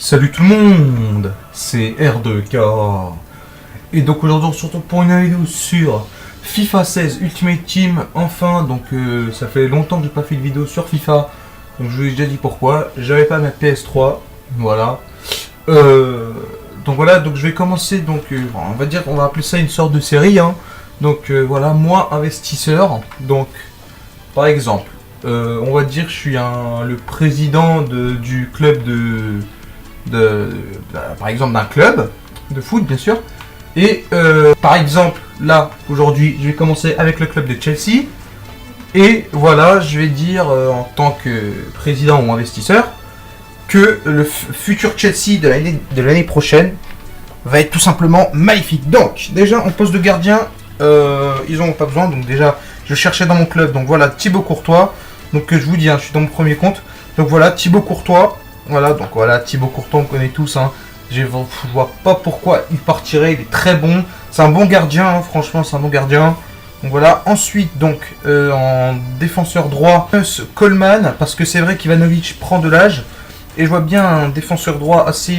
Salut tout le monde, c'est R2K. Et donc aujourd'hui on se retrouve pour une vidéo sur FIFA 16 Ultimate Team. Enfin, donc ça fait longtemps que j'ai pas fait de vidéo sur FIFA. Donc je vous ai déjà dit pourquoi. J'avais pas ma PS3, voilà. Donc voilà, donc je vais commencer. Donc on va dire, on va appeler ça une sorte de série. Hein. Donc voilà, moi investisseur. Donc par exemple, on va dire que je suis le président du club par exemple d'un club de foot bien sûr, et par exemple là aujourd'hui je vais commencer avec le club de Chelsea, et voilà je vais dire en tant que président ou investisseur que le futur Chelsea de l'année prochaine va être tout simplement magnifique. Donc déjà en poste de gardien ils n'ont pas besoin, donc déjà je cherchais dans mon club, donc voilà Thibaut Courtois, donc je vous dis hein, je suis dans mon premier compte, donc voilà Thibaut Courtois. Voilà, donc voilà, Thibaut Courtois, on connaît tous. Hein. Je vois pas pourquoi il partirait, il est très bon. C'est un bon gardien, hein, franchement, c'est un bon gardien. Donc voilà, ensuite, donc en défenseur droit, Coleman, parce que c'est vrai qu'Ivanovic prend de l'âge. Et je vois bien un défenseur droit assez.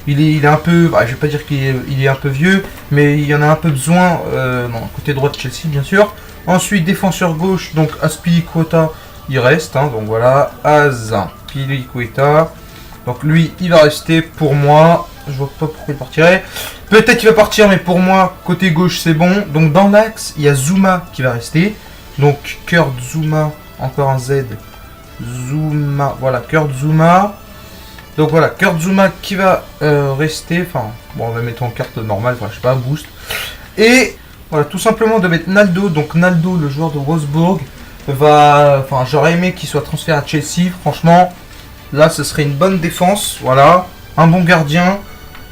Il est un peu. Bah, je vais pas dire qu'il est un peu vieux, mais il y en a un peu besoin. Côté droit de Chelsea, bien sûr. Ensuite, défenseur gauche, donc Azpilicueta, il reste. Hein, donc voilà, Azpilicueta. Donc lui, il va rester pour moi. Je vois pas pourquoi il partirait. Peut-être qu'il va partir, mais pour moi, côté gauche, c'est bon. Donc dans l'axe, il y a Zouma qui va rester. Donc Kurt Zouma, encore un Z. Zouma, voilà, Kurt Zouma. Donc voilà, Kurt Zouma qui va rester. Enfin, bon, on va mettre en carte normale, enfin, je sais pas, boost. Et voilà, tout simplement de mettre Naldo. Donc Naldo, le joueur de Wolfsburg, enfin, j'aurais aimé qu'il soit transféré à Chelsea, franchement. Là, ce serait une bonne défense, voilà, un bon gardien.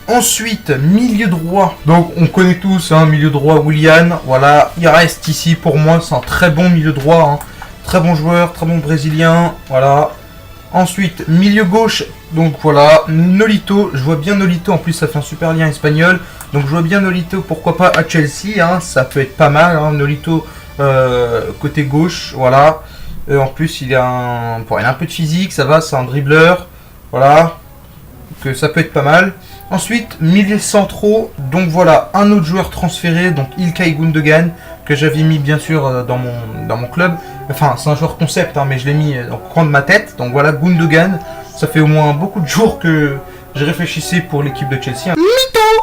Ensuite, milieu droit. Donc, on connaît tous, hein, milieu droit, Willian. Voilà, il reste ici pour moi, c'est un très bon milieu droit. Hein. Très bon joueur, très bon brésilien, voilà. Ensuite, milieu gauche, donc voilà, Nolito. Je vois bien Nolito, en plus, ça fait un super lien espagnol. Donc, je vois bien Nolito, pourquoi pas à Chelsea, hein, ça peut être pas mal, hein, Nolito côté gauche, voilà. En plus, il a un peu de physique, ça va, c'est un dribbleur. Voilà. Donc ça peut être pas mal. Ensuite, milieu centraux. Donc voilà, un autre joueur transféré, donc Ilkay Gundogan, que j'avais mis bien sûr dans mon club. Enfin, c'est un joueur concept, hein, mais je l'ai mis dans le coin de ma tête. Donc voilà, Gundogan. Ça fait au moins beaucoup de jours que je réfléchissais pour l'équipe de Chelsea.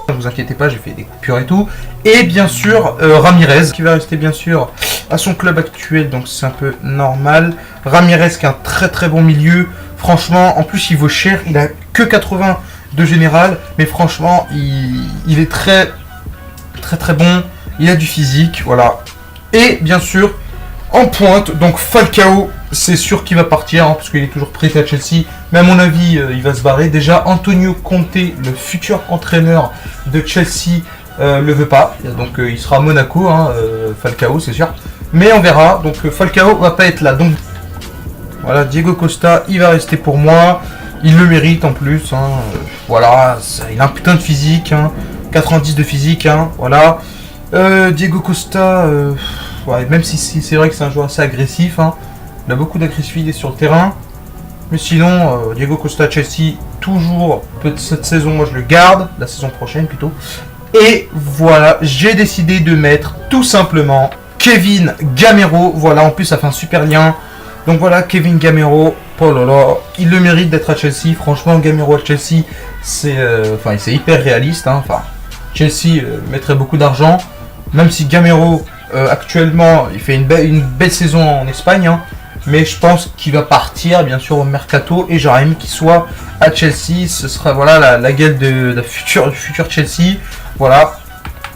Ne vous inquiétez pas, j'ai fait des coupures et tout. Et bien sûr, Ramirez, qui va rester bien sûr à son club actuel, donc c'est un peu normal. Ramirez qui est un très très bon milieu. Franchement, en plus il vaut cher, il a que 80 de général, mais franchement, il est très très très bon. Il a du physique, voilà. Et bien sûr, en pointe, donc Falcao, c'est sûr qu'il va partir, hein, parce qu'il est toujours prêt à Chelsea. Mais à mon avis, il va se barrer. Déjà, Antonio Conte, le futur entraîneur de Chelsea, le veut pas. Donc il sera à Monaco, hein, Falcao, c'est sûr. Mais on verra. Donc Falcao va pas être là. Donc voilà, Diego Costa, il va rester pour moi. Il le mérite en plus. Hein. Voilà, il a un putain de physique. Hein. 90 de physique. Hein. Voilà. Diego Costa, ouais, même si c'est vrai que c'est un joueur assez agressif. Hein. Il a beaucoup d'agressivité sur le terrain. Mais sinon, Diego Costa, Chelsea, toujours, cette saison, moi je le garde. La saison prochaine plutôt. Et voilà, j'ai décidé de mettre tout simplement Kevin Gamero. Voilà, en plus ça fait un super lien. Donc voilà, Kevin Gamero, oh là là, il le mérite d'être à Chelsea. Franchement, Gamero à Chelsea, c'est hyper réaliste. Hein. Enfin, Chelsea mettrait beaucoup d'argent. Même si Gamero, actuellement, il fait une belle saison en Espagne. Hein. Mais je pense qu'il va partir, bien sûr, au mercato. Et j'aurais aimé qu'il soit à Chelsea. Ce sera voilà, la gueule du futur Chelsea. Voilà.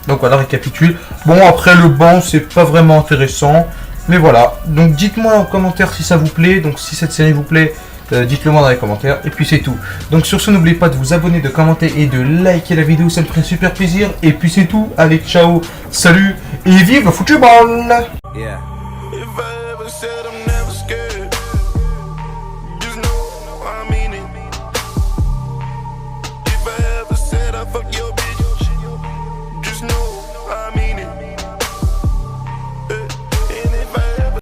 Donc voilà, récapitule. Bon, après le banc, c'est pas vraiment intéressant. Mais voilà. Donc dites-moi en commentaire si ça vous plaît. Donc si cette série vous plaît, dites-le moi dans les commentaires. Et puis c'est tout. Donc sur ce, n'oubliez pas de vous abonner, de commenter et de liker la vidéo. Ça me ferait super plaisir. Et puis c'est tout. Allez, ciao. Salut. Et vive le football. Yeah.